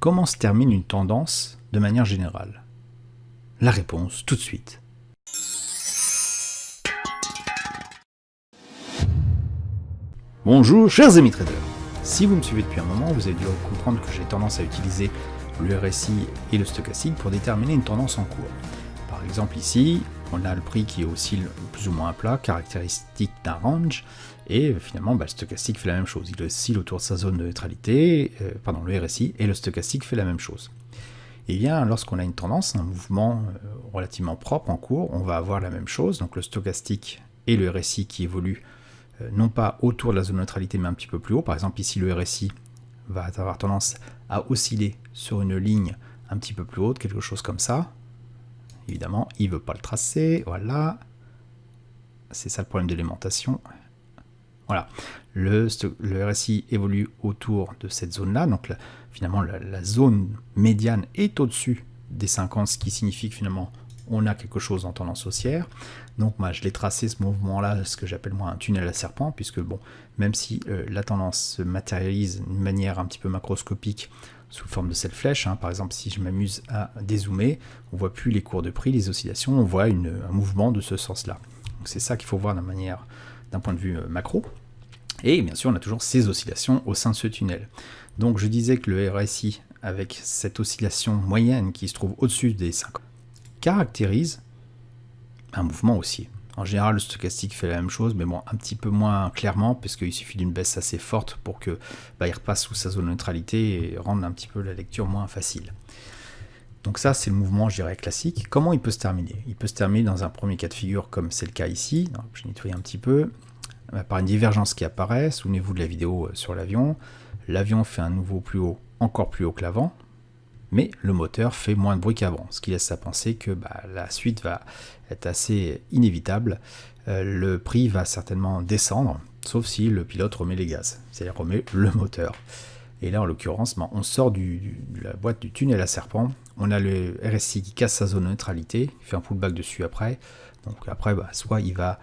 comment se termine une tendance de manière générale? La réponse tout de suite. Bonjour chers amis traders. Si vous me suivez depuis un moment, vous avez dû comprendre que j'ai tendance à utiliser le RSI et le stochastique pour déterminer une tendance en cours. Par exemple ici, on a le prix qui oscille plus ou moins à plat, caractéristique d'un range, et finalement le stochastique fait la même chose. Il oscille autour de sa zone de neutralité, le RSI, et le stochastique fait la même chose. Et bien lorsqu'on a une tendance, un mouvement relativement propre en cours, on va avoir la même chose, donc le stochastique et le RSI qui évoluent non pas autour de la zone de neutralité mais un petit peu plus haut. Par exemple ici le RSI va avoir tendance à osciller sur une ligne un petit peu plus haute, quelque chose comme ça. Évidemment, il ne veut pas le tracer, voilà. C'est ça le problème de l'aimantation. Voilà, le RSI évolue autour de cette zone-là, donc finalement la zone médiane est au-dessus des 50, ce qui signifie que finalement on a quelque chose en tendance haussière. Donc moi je l'ai tracé ce mouvement-là, ce que j'appelle moi un tunnel à serpent, puisque bon, même si la tendance se matérialise d'une manière un petit peu macroscopique sous forme de cette flèche, par exemple si je m'amuse à dézoomer, on ne voit plus les cours de prix, les oscillations, on voit un mouvement de ce sens-là. C'est ça qu'il faut voir d'un point de vue macro. Et bien sûr on a toujours ces oscillations au sein de ce tunnel. Donc je disais que le RSI avec cette oscillation moyenne qui se trouve au-dessus des 50 caractérise un mouvement haussier. En général, le stochastique fait la même chose, mais bon, un petit peu moins clairement, parce qu'il suffit d'une baisse assez forte pour que il repasse sous sa zone de neutralité et rende un petit peu la lecture moins facile. Donc ça, c'est le mouvement, je dirais, classique. Comment il peut se terminer? Il peut se terminer dans un premier cas de figure, comme c'est le cas ici. Donc, je vais nettoyer un petit peu. Par une divergence qui apparaît. Souvenez-vous de la vidéo sur l'avion. L'avion fait un nouveau plus haut, encore plus haut que l'avant. Mais le moteur fait moins de bruit qu'avant, ce qui laisse à penser que la suite va être assez inévitable. Le prix va certainement descendre, sauf si le pilote remet les gaz, c'est-à-dire remet le moteur. Et là, en l'occurrence, on sort de la boîte du tunnel à serpent, on a le RSI qui casse sa zone de neutralité, il fait un pullback dessus après, donc après, soit il va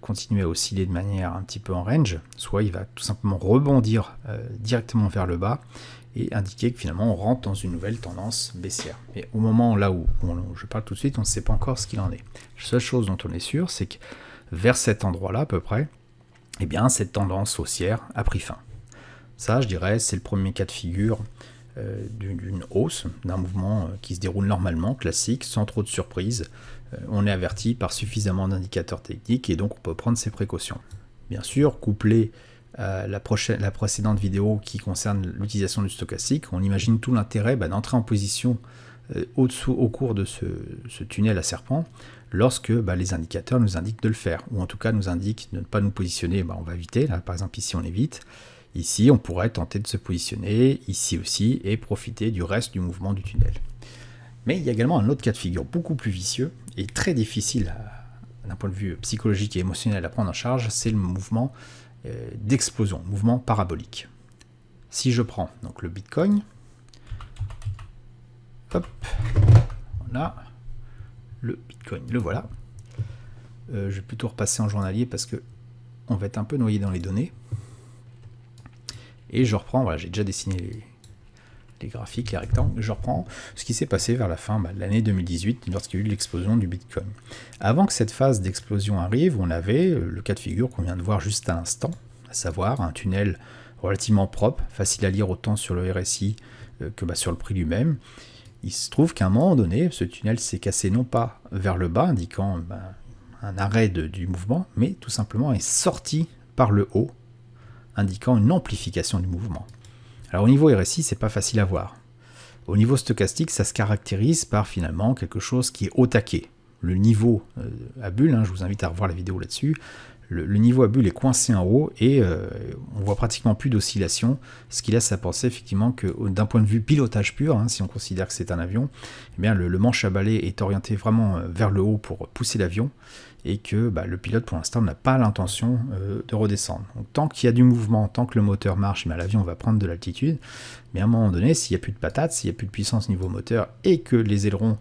continuer à osciller de manière un petit peu en range, soit il va tout simplement rebondir directement vers le bas, et indiquer que finalement on rentre dans une nouvelle tendance baissière. Mais au moment là où je parle tout de suite, on ne sait pas encore ce qu'il en est. La seule chose dont on est sûr, c'est que vers cet endroit-là à peu près, eh bien cette tendance haussière a pris fin. Ça, je dirais, c'est le premier cas de figure d'une hausse, d'un mouvement qui se déroule normalement, classique, sans trop de surprise. On est averti par suffisamment d'indicateurs techniques et donc on peut prendre ses précautions. Bien sûr, couplé la précédente vidéo qui concerne l'utilisation du stochastique, on imagine tout l'intérêt d'entrer en position au cours de ce tunnel à serpent lorsque les indicateurs nous indiquent de le faire, ou en tout cas nous indiquent de ne pas nous positionner, on va éviter, là par exemple ici on évite, ici on pourrait tenter de se positionner, ici aussi, et profiter du reste du mouvement du tunnel. Mais il y a également un autre cas de figure beaucoup plus vicieux et très difficile d'un point de vue psychologique et émotionnel à prendre en charge, c'est le mouvement d'explosion, mouvement parabolique. Si je prends donc le Bitcoin, hop, voilà, le Bitcoin, le voilà. Je vais plutôt repasser en journalier parce que on va être un peu noyé dans les données. Et je reprends, voilà, j'ai déjà dessiné les graphiques, les rectangles, je reprends ce qui s'est passé vers la fin de l'année 2018 lorsqu'il y a eu l'explosion du Bitcoin. Avant que cette phase d'explosion arrive, on avait le cas de figure qu'on vient de voir juste à l'instant, à savoir un tunnel relativement propre, facile à lire autant sur le RSI que sur le prix lui-même. Il se trouve qu'à un moment donné, ce tunnel s'est cassé non pas vers le bas, indiquant un arrêt du mouvement, mais tout simplement est sorti par le haut, indiquant une amplification du mouvement. Alors au niveau RSI, c'est pas facile à voir. Au niveau stochastique, ça se caractérise par finalement quelque chose qui est au taquet. Le niveau à bulle, je vous invite à revoir la vidéo là-dessus, le niveau à bulle est coincé en haut et on voit pratiquement plus d'oscillation, ce qui laisse à penser effectivement que d'un point de vue pilotage pur, si on considère que c'est un avion, eh bien le manche à balai est orienté vraiment vers le haut pour pousser l'avion et que le pilote pour l'instant n'a pas l'intention de redescendre. Donc, tant qu'il y a du mouvement, tant que le moteur marche, l'avion va prendre de l'altitude, mais à un moment donné, s'il n'y a plus de patates, s'il n'y a plus de puissance niveau moteur et que les ailerons,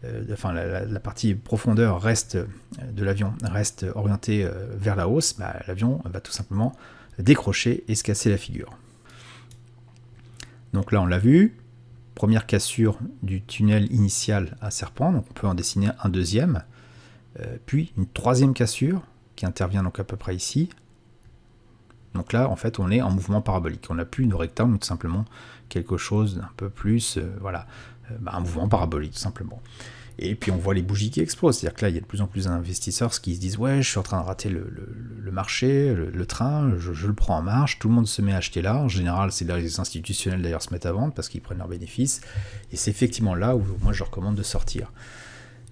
la partie profondeur de l'avion reste orientée vers la hausse, l'avion va tout simplement décrocher et se casser la figure. Donc là on l'a vu, première cassure du tunnel initial à serpent, donc on peut en dessiner un deuxième, puis une troisième cassure qui intervient donc à peu près ici. Donc là, en fait, on est en mouvement parabolique. On n'a plus une rectangle, mais tout simplement quelque chose d'un peu plus, un mouvement parabolique, tout simplement. Et puis on voit les bougies qui explosent. C'est-à-dire que là, il y a de plus en plus d'investisseurs qui se disent « Ouais, je suis en train de rater le marché, le train, je le prends en marche. » Tout le monde se met à acheter là. En général, c'est là que les institutionnels d'ailleurs se mettent à vendre parce qu'ils prennent leurs bénéfices. Et c'est effectivement là où moi je recommande de sortir.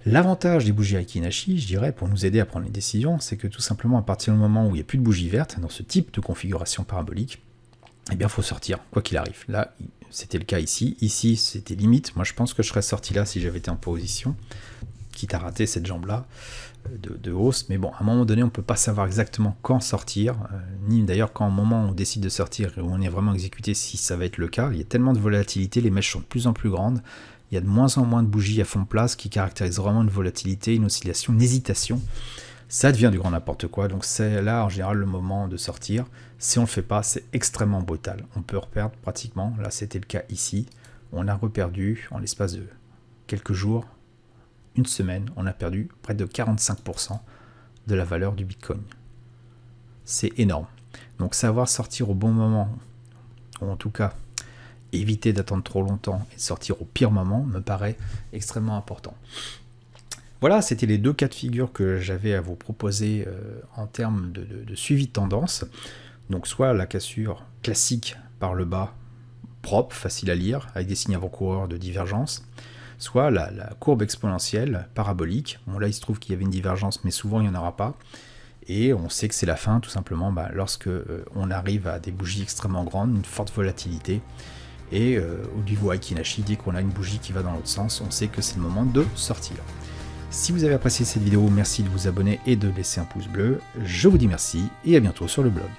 L'avantage des bougies Aiki Nashi, je dirais, pour nous aider à prendre les décisions, c'est que tout simplement à partir du moment où il n'y a plus de bougies vertes dans ce type de configuration parabolique, eh bien il faut sortir, quoi qu'il arrive. Là, c'était le cas ici. Ici, c'était limite. Moi, je pense que je serais sorti là si j'avais été en position, quitte à rater cette jambe-là de hausse. Mais bon, à un moment donné, on ne peut pas savoir exactement quand sortir, ni d'ailleurs quand au moment où on décide de sortir et où on est vraiment exécuté, si ça va être le cas. Il y a tellement de volatilité, les mèches sont de plus en plus grandes. Il y a de moins en moins de bougies à fond de place qui caractérisent vraiment une volatilité, une oscillation, une hésitation. Ça devient du grand n'importe quoi, donc c'est là en général le moment de sortir. Si on ne le fait pas, c'est extrêmement brutal. On peut reperdre pratiquement, là c'était le cas ici, on a reperdu en l'espace de quelques jours, une semaine, on a perdu près de 45% de la valeur du Bitcoin. C'est énorme. Donc savoir sortir au bon moment, ou en tout cas éviter d'attendre trop longtemps et de sortir au pire moment me paraît extrêmement important. Voilà, c'était les deux cas de figure que j'avais à vous proposer en termes de suivi de tendance. Donc soit la cassure classique par le bas, propre, facile à lire, avec des signes avant-coureurs de divergence, soit la courbe exponentielle parabolique. Bon là il se trouve qu'il y avait une divergence, mais souvent il n'y en aura pas. Et on sait que c'est la fin, tout simplement, lorsque on arrive à des bougies extrêmement grandes, une forte volatilité. Et au niveau Aiki Nashi, dès qu'on a une bougie qui va dans l'autre sens, on sait que c'est le moment de sortir. Si vous avez apprécié cette vidéo, merci de vous abonner et de laisser un pouce bleu. Je vous dis merci et à bientôt sur le blog.